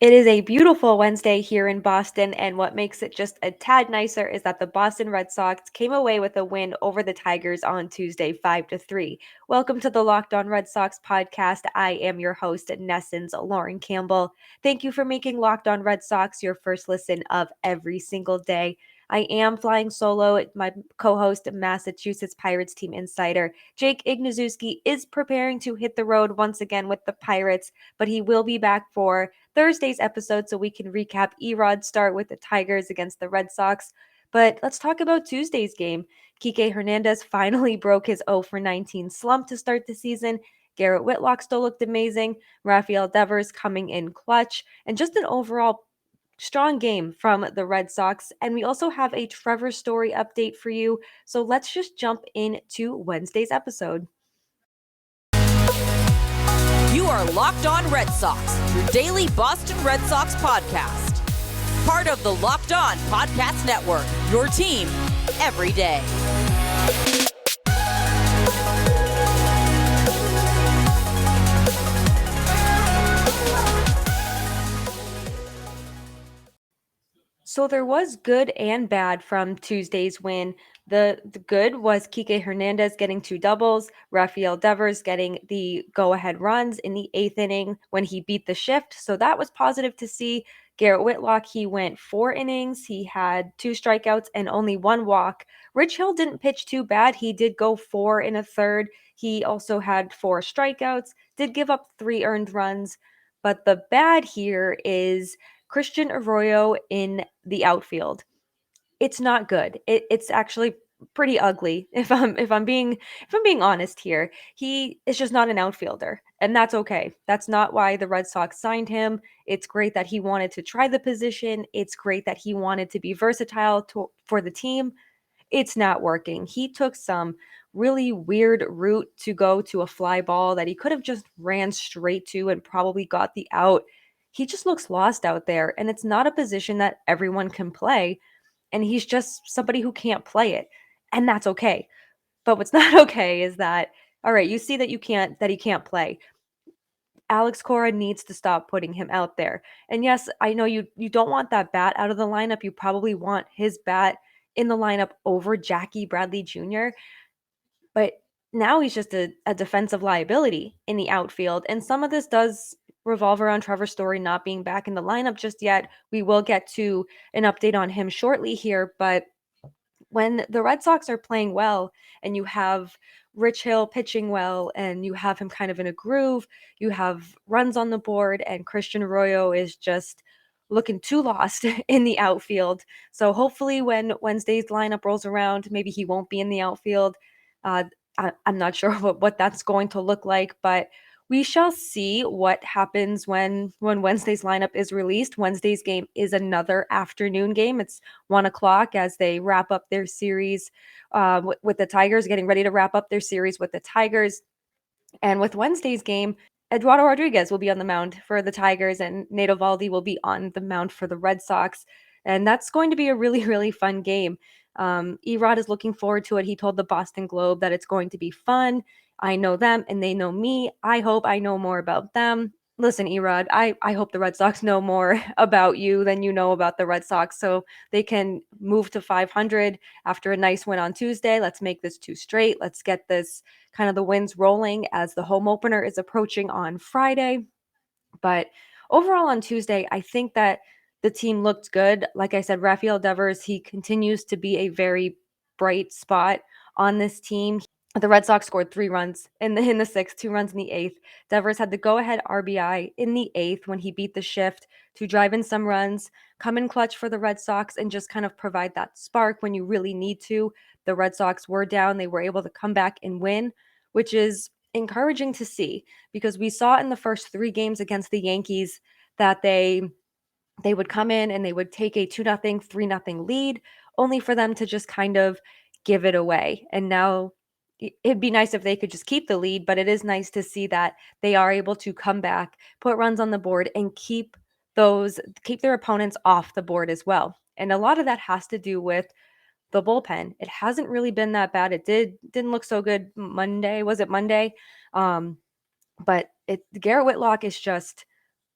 It is a beautiful Wednesday here in Boston, and what makes it just a tad nicer is that the Boston Red Sox came away with a win over the Tigers on Tuesday, 5-3. Welcome to the Locked On Red Sox podcast. I am your host, NESN's Lauren Campbell. Thank you for making Locked On Red Sox your first listen of every single day. I am flying solo. My co-host, Massachusetts Pirates team insider Jake Ignazuski, is preparing to hit the road once again with the Pirates, but he will be back for Thursday's episode so we can recap Erod's start with the Tigers against the Red Sox. But let's talk about Tuesday's game. Kiké Hernández finally broke his 0 for 19 slump to start the season. Garrett Whitlock still looked amazing. Rafael Devers coming in clutch. And just an overall strong game from the Red Sox. And we also have a Trevor Story update for you. So let's just jump into Wednesday's episode. You are Locked On Red Sox, your daily Boston Red Sox podcast. Part of the Locked On Podcast Network, your team every day. So there was good and bad from Tuesday's win. The good was Kiké Hernández getting 2 doubles, Rafael Devers getting the go-ahead runs in the 8th inning when he beat the shift. So that was positive to see. Garrett Whitlock, he went 4 innings. He had 2 strikeouts and only 1 walk. Rich Hill didn't pitch too bad. He did go 4 in a third. He also had 4 strikeouts, did give up 3 earned runs. But the bad here is Christian Arroyo in the outfield. It's not good. It's actually pretty ugly if I'm being honest here. He is just not an outfielder, and that's okay. That's not why the Red Sox signed him. It's great that he wanted to try the position. It's great that he wanted to be versatile for the team. It's not working. He took some really weird route to go to a fly ball that he could have just ran straight to and probably got the out. He just looks lost out there, and it's not a position that everyone can play, and he's just somebody who can't play it, and that's okay. But what's not okay is that, all right, you see that he can't play. Alex Cora needs to stop putting him out there. And yes, I know you don't want that bat out of the lineup. You probably want his bat in the lineup over Jackie Bradley Jr. But now he's just a defensive liability in the outfield. And some of this does revolve around Trevor Story not being back in the lineup just yet. We will get to an update on him shortly here, but when the Red Sox are playing well and you have Rich Hill pitching well and you have him kind of in a groove, you have runs on the board, and Christian Arroyo is just looking too lost in the outfield. So hopefully when Wednesday's lineup rolls around, maybe he won't be in the outfield. Uh, I'm not sure what that's going to look like, but we shall see what happens when Wednesday's lineup is released. Wednesday's game is another afternoon game. It's 1 o'clock as they wrap up their series with the Tigers, getting ready to wrap up their series with the Tigers. And with Wednesday's game, Eduardo Rodriguez will be on the mound for the Tigers, and Nate Eovaldi will be on the mound for the Red Sox. And that's going to be a really, really fun game. Erod is looking forward to it. He told the Boston Globe that it's going to be fun. I know them and they know me. I hope I know more about them. Listen, Erod, I hope the Red Sox know more about you than you know about the Red Sox so they can move to 500 after a nice win on Tuesday. Let's make this 2 straight. Let's get this kind of the wins rolling as the home opener is approaching on Friday. But overall on Tuesday, I think that the team looked good. Like I said, Rafael Devers, he continues to be a very bright spot on this team. The Red Sox scored 3 runs in the sixth, 2 runs in the eighth. Devers had the go-ahead RBI in the eighth when he beat the shift to drive in some runs, come in clutch for the Red Sox, and just kind of provide that spark when you really need to. The Red Sox were down. They were able to come back and win, which is encouraging to see because we saw in the first 3 games against the Yankees that they would come in and they would take a 2-0, 3-0 lead, only for them to just kind of give it away. And now it'd be nice if they could just keep the lead, but it is nice to see that they are able to come back, put runs on the board, and keep their opponents off the board as well. And a lot of that has to do with the bullpen. It hasn't really been that bad. It didn't look so good Monday. Was it Monday? But Garrett Whitlock is just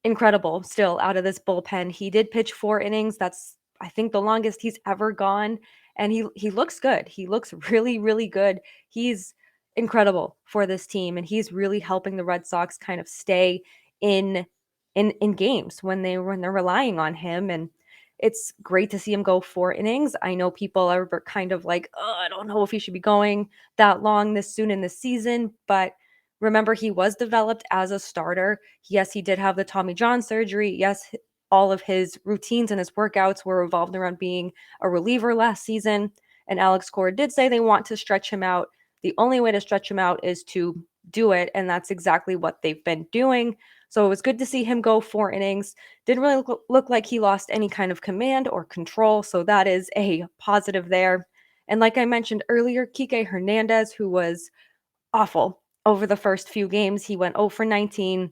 incredible still out of this bullpen. He did pitch 4 innings. That's, I think, the longest he's ever gone. And he looks good. He looks really, really good. He's incredible for this team. And he's really helping the Red Sox kind of stay in in games when they're relying on him. And it's great to see him go 4 innings. I know people are kind of like, oh, I don't know if he should be going that long this soon in the season, but remember, he was developed as a starter. Yes, he did have the Tommy John surgery. Yes, all of his routines and his workouts were revolved around being a reliever last season. And Alex Cora did say they want to stretch him out. The only way to stretch him out is to do it. And that's exactly what they've been doing. So it was good to see him go 4 innings. Didn't really look like he lost any kind of command or control. So that is a positive there. And like I mentioned earlier, Kiké Hernández, who was awful over the first few games. He went 0 for 19.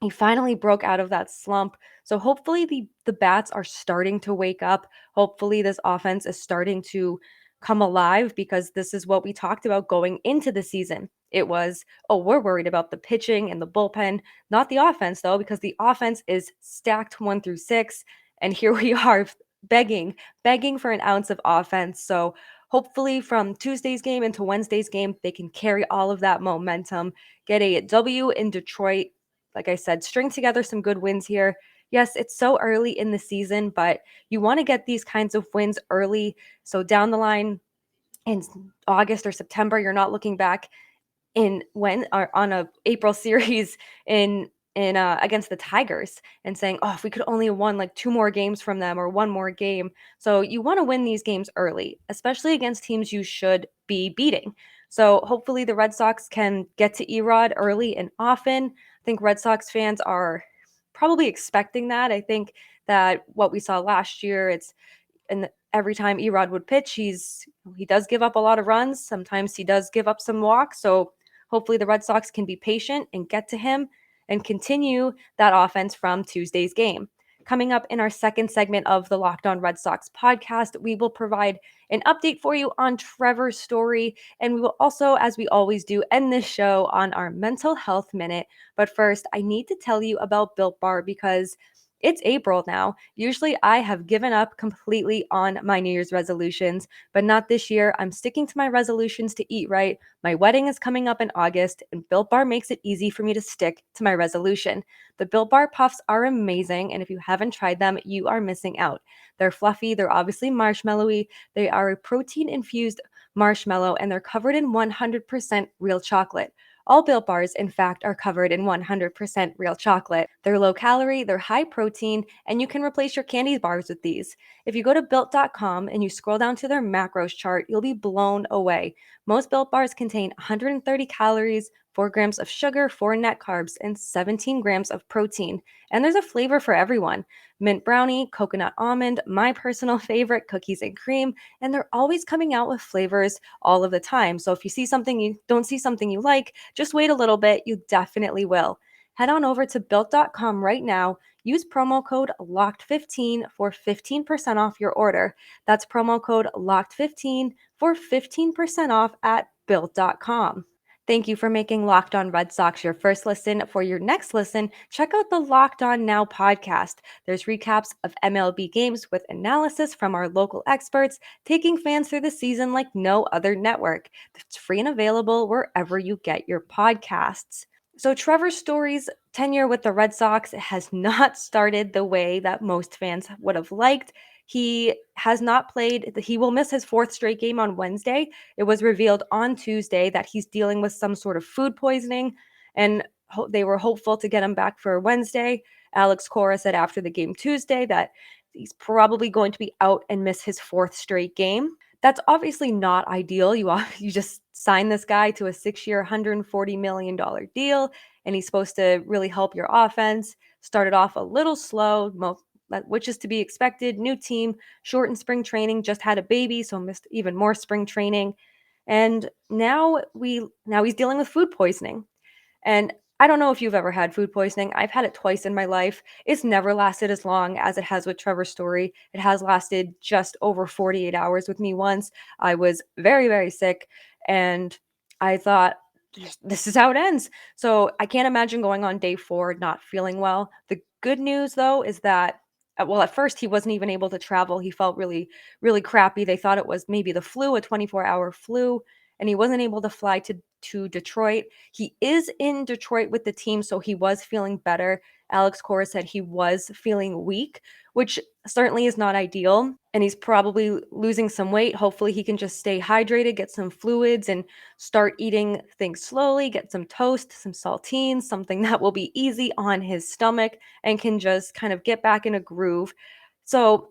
He finally broke out of that slump. So hopefully the bats are starting to wake up. Hopefully this offense is starting to come alive, because this is what we talked about going into the season. It was, oh, we're worried about the pitching and the bullpen, not the offense though, because the offense is stacked 1 through 6. And here we are begging for an ounce of offense. So hopefully from Tuesday's game into Wednesday's game, they can carry all of that momentum, get a W in Detroit. Like I said, string together some good wins here. Yes, it's so early in the season, but you want to get these kinds of wins early. So down the line in August or September, you're not looking back in when or on a April series in against the Tigers and saying, oh, if we could only have won like 2 more games from them or 1 more game. So you want to win these games early, especially against teams you should be beating. So hopefully the Red Sox can get to Erod early and often. I think Red Sox fans are probably expecting that. I think that what we saw last year, it's and every time Erod would pitch, he does give up a lot of runs. Sometimes he does give up some walks. So hopefully the Red Sox can be patient and get to him and continue that offense from Tuesday's game. Coming up in our second segment of the Locked On Red Sox podcast, we will provide an update for you on Trevor Story. And we will also, as we always do, end this show on our mental health minute. But first, I need to tell you about Built Bar, because it's April now. Usually I have given up completely on my New Year's resolutions, but not this year. I'm sticking to my resolutions to eat right. My wedding is coming up in August, and Built Bar makes it easy for me to stick to my resolution. The Built Bar puffs are amazing, and if you haven't tried them, you are missing out. They're fluffy, they're obviously marshmallowy, they are a protein-infused marshmallow, and they're covered in 100% real chocolate. All Built Bars, in fact, are covered in 100% real chocolate. They're low calorie, they're high protein, and you can replace your candy bars with these. If you go to Built.com and you scroll down to their macros chart, you'll be blown away. Most Built Bars contain 130 calories, 4 grams of sugar, 4 net carbs, and 17 grams of protein. And there's a flavor for everyone: mint brownie, coconut almond, my personal favorite, cookies and cream, and they're always coming out with flavors all of the time. So if you don't see something you like, just wait a little bit, you definitely will. Head on over to built.com right now. Use promo code LOCKED15 for 15% off your order. That's promo code LOCKED15 for 15% off at built.com. Thank you for making Locked On Red Sox your first listen. For your next listen, check out the Locked On Now podcast. There's recaps of MLB games with analysis from our local experts, taking fans through the season like no other network. It's free and available wherever you get your podcasts. So Trevor Story's tenure with the Red Sox has not started the way that most fans would have liked. He has not played. He will miss his 4th straight game on Wednesday. It was revealed on Tuesday that he's dealing with some sort of food poisoning, and they were hopeful to get him back for Wednesday. Alex Cora said after the game Tuesday that he's probably going to be out and miss his 4th straight game. That's obviously not ideal. You just sign this guy to a 6-year, $140 million deal, and he's supposed to really help your offense. Started off a little slow, which is to be expected. New team, shortened spring training, just had a baby, so missed even more spring training. And now he's dealing with food poisoning. And I don't know if you've ever had food poisoning. I've had it twice in my life. It's never lasted as long as it has with Trevor Story. It has lasted just over 48 hours with me once. I was very, very sick, and I thought, this is how it ends. So I can't imagine going on day 4 not feeling well. The good news, though, is that well, at first he wasn't even able to travel. He felt really, really crappy. They thought it was maybe the flu, a 24-hour flu, and he wasn't able to fly to Detroit. He is in Detroit with the team, so he was feeling better. Alex Cora said he was feeling weak, which certainly is not ideal. And he's probably losing some weight. Hopefully, he can just stay hydrated, get some fluids, and start eating things slowly, get some toast, some saltines, something that will be easy on his stomach and can just kind of get back in a groove. So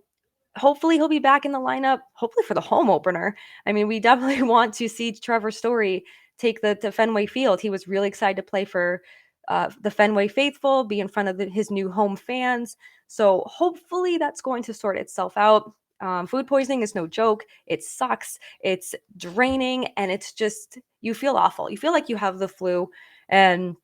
hopefully he'll be back in the lineup, hopefully for the home opener. I mean, we definitely want to see Trevor Story take the to Fenway Field. He was really excited to play for the Fenway faithful, be in front of his new home fans. So hopefully that's going to sort itself out. Food poisoning is no joke. It sucks. It's draining, and it's just you feel awful. You feel like you have the flu, and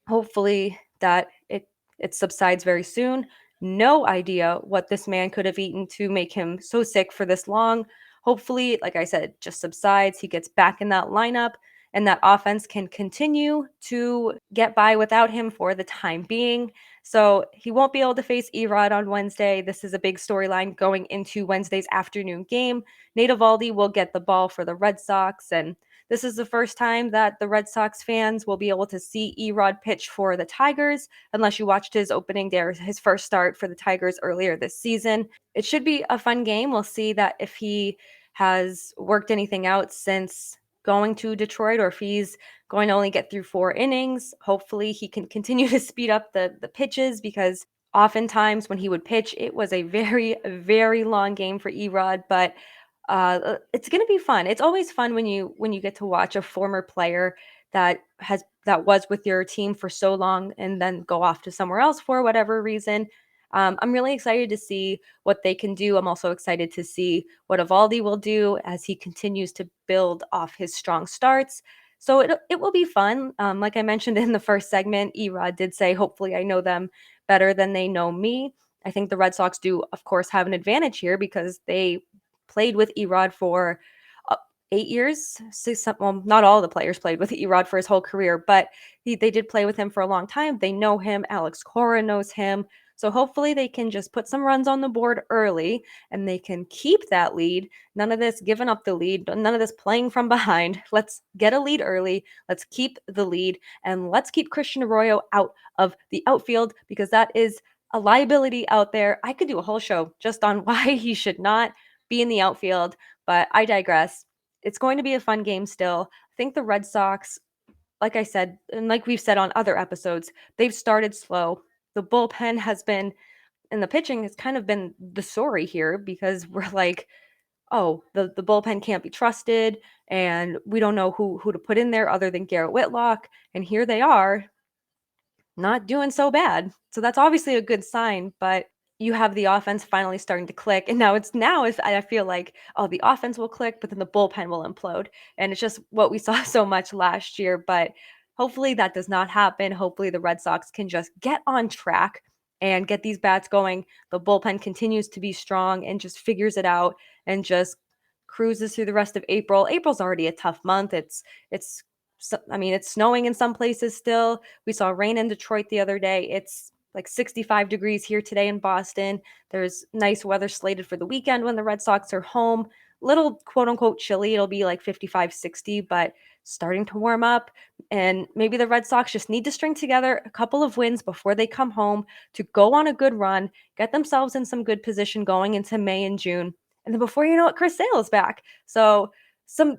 hopefully that it subsides very soon. No idea what this man could have eaten to make him so sick for this long. Hopefully, like I said, just subsides. He gets back in that lineup, and that offense can continue to get by without him for the time being. So he won't be able to face Erod on Wednesday. This is a big storyline going into Wednesday's afternoon game. Nate Eovaldi will get the ball for the Red Sox, and this is the first time that the Red Sox fans will be able to see Erod pitch for the Tigers, unless you watched his opening day or his first start for the Tigers earlier this season. It should be a fun game. We'll see that if he has worked anything out since going to Detroit, or if he's going to only get through 4 innings. Hopefully he can continue to speed up the pitches, because oftentimes when he would pitch, it was a very, very long game for Erod. But it's going to be fun. It's always fun when you get to watch a former player that was with your team for so long and then go off to somewhere else for whatever reason. I'm really excited to see what they can do. I'm also excited to see what Eovaldi will do as he continues to build off his strong starts. So it will be fun. Like I mentioned in the first segment, Erod did say, hopefully I know them better than they know me. I think the Red Sox do, of course, have an advantage here because they played with Erod for 8 years. Well, not all the players played with Erod for his whole career, but they did play with him for a long time. They know him. Alex Cora knows him. So hopefully they can just put some runs on the board early and they can keep that lead. None of this giving up the lead, none of this playing from behind. Let's get a lead early. Let's keep the lead, and let's keep Christian Arroyo out of the outfield, because that is a liability out there. I could do a whole show just on why he should not be in the outfield, but I digress. It's going to be a fun game still. I think the Red Sox, like I said, and like we've said on other episodes, they've started slow. The bullpen has been, and the pitching has kind of been the story here, because we're like, oh, the bullpen can't be trusted, and we don't know who to put in there other than Garrett Whitlock. And here they are, not doing so bad. So that's obviously a good sign, but you have the offense finally starting to click. And now I feel like, oh, the offense will click, but then the bullpen will implode. And it's just what we saw so much last year. But hopefully that does not happen. Hopefully the Red Sox can just get on track and get these bats going. The bullpen continues to be strong and just figures it out and just cruises through the rest of April. April's already a tough month. It's I mean, it's snowing in some places still. We saw rain in Detroit the other day. It's like 65 degrees here today in Boston. There's nice weather slated for the weekend when the Red Sox are home. Little quote unquote chilly. It'll be like 55, 60, but starting to warm up. And maybe the Red Sox just need to string together a couple of wins before they come home to go on a good run, get themselves in some good position going into May and June. And then before you know it, Chris Sale's back. So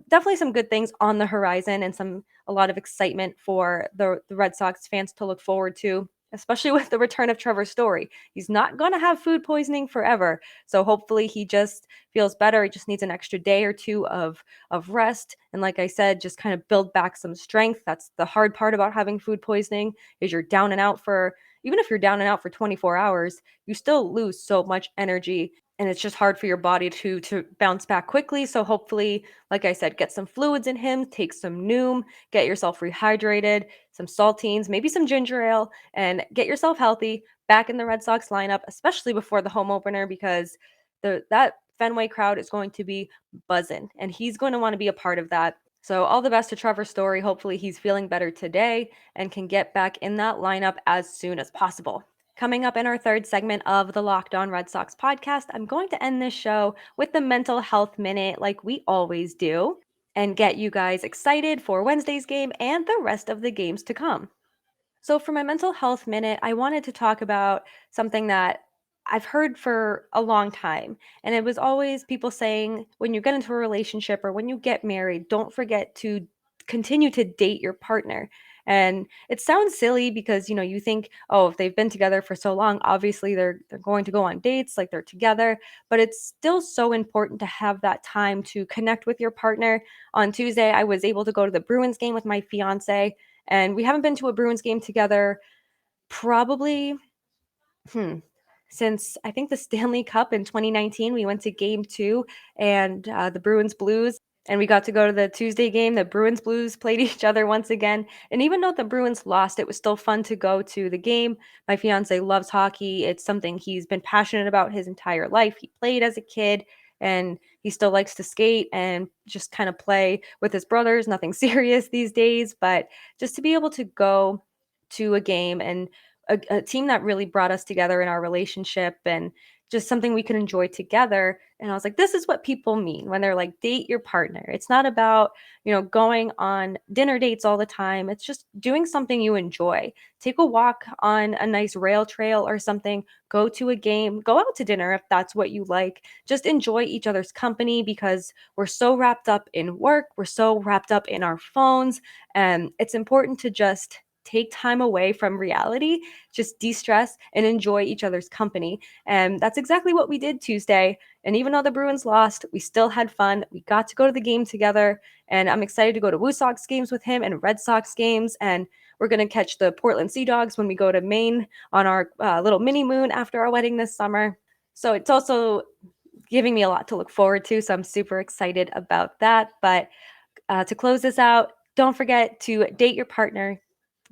definitely some good things on the horizon, and a lot of excitement for the Red Sox fans to look forward to, especially with the return of Trevor Story. He's not going to have food poisoning forever. So hopefully he just feels better. He just needs an extra day or two of rest. And like I said, just kind of build back some strength. That's the hard part about having food poisoning, is you're down and out for, even if you're down and out for 24 hours, you still lose so much energy. And it's just hard for your body to bounce back quickly. So hopefully, like I said, get some fluids in him, take some Noom, get yourself rehydrated, some saltines, maybe some ginger ale, and get yourself healthy back in the Red Sox lineup, especially before the home opener, because that Fenway crowd is going to be buzzing, and he's going to want to be a part of that. So all the best to Trevor Story. Hopefully he's feeling better today and can get back in that lineup as soon as possible. Coming up in our third segment of the Locked On Red Sox podcast, I'm going to end this show with the mental health minute like we always do and get you guys excited for Wednesday's game and the rest of the games to come. So, for my mental health minute, I wanted to talk about something that I've heard for a long time. And it was always people saying when you get into a relationship or when you get married, don't forget to continue to date your partner. And it sounds silly because you think, oh, if they've been together for so long, obviously they're going to go on dates like they're together, but it's still so important to have that time to connect with your partner. On Tuesday, I was able to go to the Bruins game with my fiance, and we haven't been to a Bruins game together probably since I think the Stanley Cup in 2019. We went to game 2 and the Bruins Blues, and we got to go to the Tuesday game. The Bruins Blues played each other once again. And even though the Bruins lost, it was still fun to go to the game. My fiance loves hockey. It's something he's been passionate about his entire life. He played as a kid, and he still likes to skate and just kind of play with his brothers. Nothing serious these days, but just to be able to go to a game and a team that really brought us together in our relationship and just something we could enjoy together. And I was like, this is what people mean when they're like, date your partner. It's not about, going on dinner dates all the time. It's just doing something you enjoy. Take a walk on a nice rail trail or something, go to a game, go out to dinner if that's what you like. Just enjoy each other's company because we're so wrapped up in work, we're so wrapped up in our phones, and it's important to just take time away from reality, just de-stress and enjoy each other's company. And that's exactly what we did Tuesday. And even though the Bruins lost, we still had fun. We got to go to the game together, and I'm excited to go to Woo Sox games with him and Red Sox games. And we're going to catch the Portland Sea Dogs when we go to Maine on our little mini moon after our wedding this summer. So it's also giving me a lot to look forward to. So I'm super excited about that. But to close this out, don't forget to date your partner.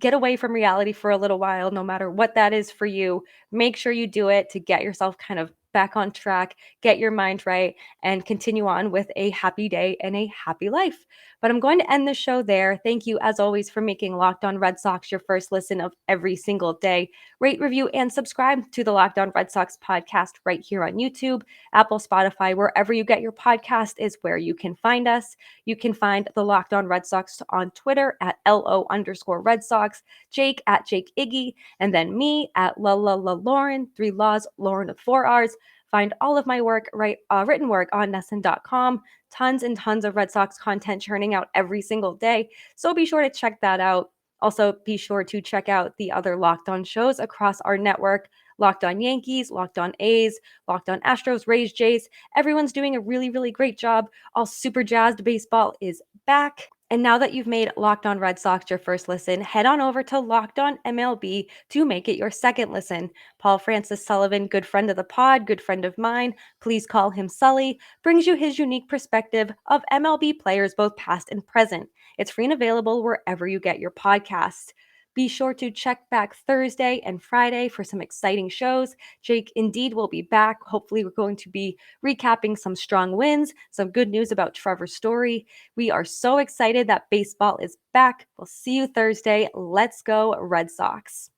Get away from reality for a little while, no matter what that is for you. Make sure you do it to get yourself kind of back on track, get your mind right, and continue on with a happy day and a happy life. But I'm going to end the show there. Thank you, as always, for making Locked On Red Sox your first listen of every single day. Rate, review, and subscribe to the Locked On Red Sox podcast right here on YouTube, Apple, Spotify, wherever you get your podcast is where you can find us. You can find the Locked On Red Sox on Twitter at LO_Red Sox, Jake at Jake Iggy, and then me at La Lauren, 3 Laws, Lauren with 4 R's. Find all of my work, written work on NESN.com. Tons and tons of Red Sox content churning out every single day. So be sure to check that out. Also, be sure to check out the other Locked On shows across our network. Locked On Yankees, Locked On A's, Locked On Astros, Rays, Jays. Everyone's doing a really, really great job. All super jazzed. Baseball is back. And now that you've made Locked On Red Sox your first listen, head on over to Locked On MLB to make it your second listen. Paul Francis Sullivan, good friend of the pod, good friend of mine, please call him Sully, brings you his unique perspective of MLB players both past and present. It's free and available wherever you get your podcasts. Be sure to check back Thursday and Friday for some exciting shows. Jake indeed will be back. Hopefully, we're going to be recapping some strong wins, some good news about Trevor Story. We are so excited that baseball is back. We'll see you Thursday. Let's go, Red Sox.